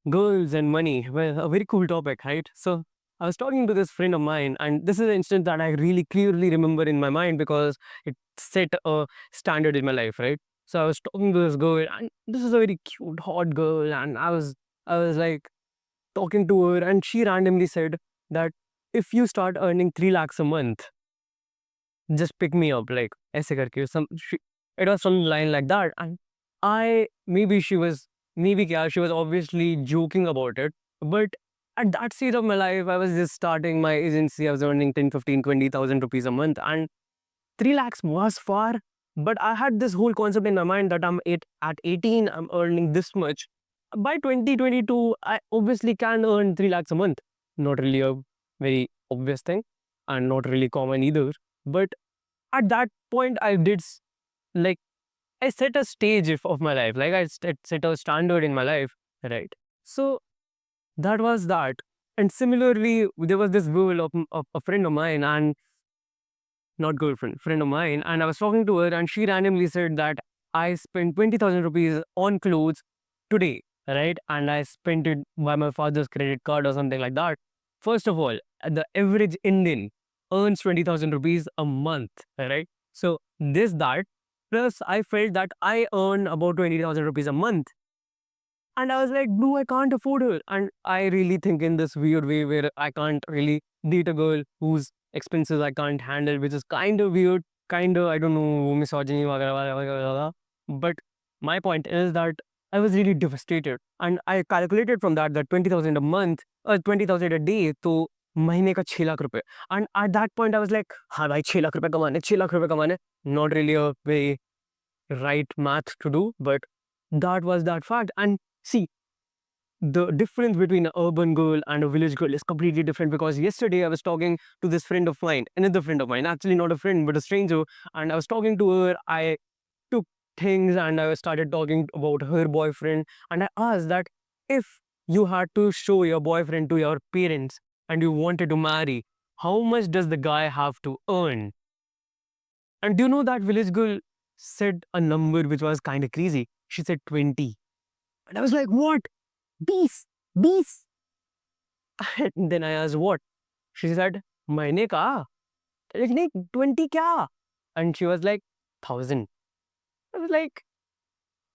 Girls and money. Well, a very cool topic, right? So I was talking to this friend of mine, and this is an instance that I really clearly remember in my mind because it set a standard in my life, right? So I was talking to this girl, and this is a very cute, hot girl, and I was like talking to her, and she randomly said that if you start earning 3 lakhs a month, just pick me up, like ऐसे करके it was some line like that, and I maybe she was maybe क्या she was obviously joking about it, but at that stage of my life, I was just starting my agency. I was earning 10, 15, 20,000 rupees a month, and 3 lakhs was far. But I had this whole concept in my mind that at 18, I'm earning this much. By 2022, I obviously can earn 3 lakhs a month. Not really a very obvious thing, and not really common either. But at that point, like I set a stage of my life, like I set a standard in my life, right? So that was that. And similarly, there was this girl of a friend of mine, and not girlfriend, friend of mine, and I was talking to her, and she randomly said that I spent 20,000 rupees on clothes today, right? And I spent it by my father's credit card or something like that. First of all, the average Indian earns 20,000 rupees a month, right? So this that plus I felt that I earn about 20,000 rupees a month, and I was like, "No, I can't afford her." And I really think in this weird way where I can't really date a girl whose expenses I can't handle, which is kind of weird, kind of, I don't know, misogyny, wagera, wagera, wagera, wagera. But my point is that I was really devastated. And I calculated from that 20,000 a month, 20,000 a day, तो महीने का 6 लाख रुपए. And at that point, I was like, हाँ भाई 6 लाख रुपए कमाने, 6 लाख रुपए कमाने. Not really a very right math to do, but that was that fact. And see, the difference between an urban girl and a village girl is completely different because yesterday I was talking to this friend of mine, another friend of mine, actually not a friend, but a stranger, and I was talking to her. I took things and I started talking about her boyfriend, and I asked that if you had to show your boyfriend to your parents and you wanted to marry, how much does the guy have to earn? And do you know that village girl said a number which was kind of crazy? She said 20. And I was like, what? Bees, bees. And then I asked, what? She said, महीने का? Like, नहीं, 20 क्या? And she was like, 1,000. I was like,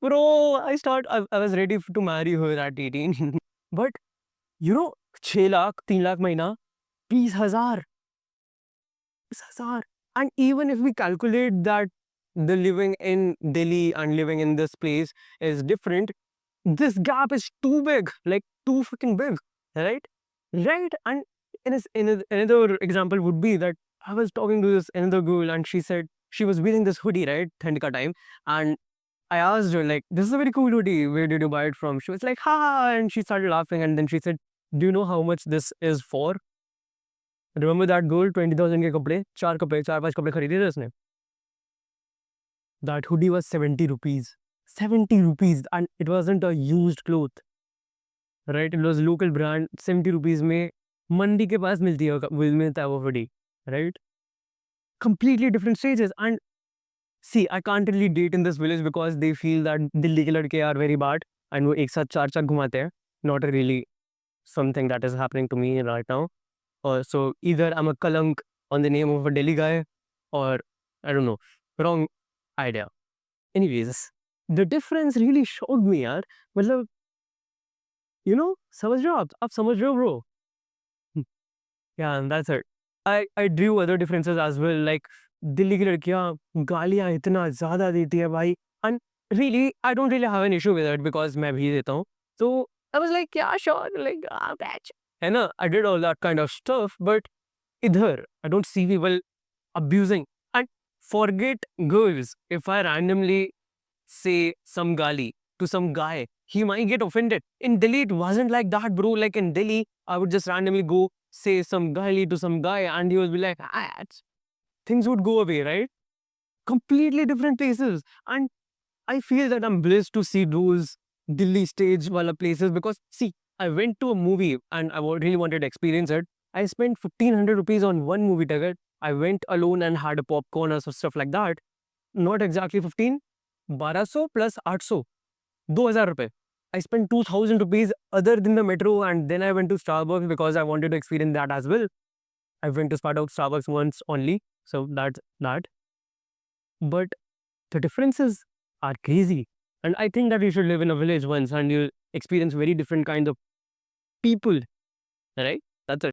bro, I was ready to marry her at 18. But, 6 lakh, 3 lakh महीना, 20,000. 20,000. And even if we calculate that the living in Delhi and living in this place is different, this gap is too big, like too freaking big, right? Right? And another example would be that I was talking to this another girl, and she said she was wearing this hoodie, right? Thandika time. And I asked her, like, this is a very cool hoodie. Where did you buy it from? She was like, ha, and she started laughing. And then she said, do you know how much this is for? Remember that girl, 20,000 के कपड़े, 4 5 कपड़े खरीदे थे उसने. That hoodie was 70 rupees. 70 rupees, and it wasn't a used cloth, right? It was local brand. 70 rupees में मंडी के पास मिलता है वो hoodie, right? Completely different stages. And see, I can't really date in this village because they feel that Delhi के लड़के are very bad and वो एक साथ चार चार घुमाते हैं. Not really something that is happening to me right now. So either I'm a kalank on the name of a Delhi guy, or I don't know, wrong idea. Anyways, the difference really shocked me, यार. मतलब, समझ रहे हो आप समझ रहे हो, bro? Yeah, and that's it. I drew other differences as well, like Delhi की लड़कियां गालियां इतना ज्यादा देती है भाई. And really, I don't really have an issue with it because मैं भी देता हूँ. So I was like, yeah, sure, like, batch. है ना? I did all that kind of stuff, but इधर I don't see people abusing. And forget girls. If I randomly say some gali to some guy, he might get offended. In Delhi, it wasn't like that, bro. Like in Delhi, I would just randomly go say some gali to some guy, and he would be like, things would go away, right? Completely different places. And I feel that I'm blessed to see those Delhi stage wala places because, see, I went to a movie and really wanted to experience it. I spent 1,500 rupees on one movie ticket. I went alone and had a popcorn or stuff like that. Not exactly 15, 1200 plus 800, 2,000 रुपए. I spent 2000 rupees other than the metro, and then I went to Starbucks because I wanted to experience that as well. I went to Starbucks once only, so that's that. But the differences are crazy. And I think that you should live in a village once and you'll experience very different kinds of people, right? That's it.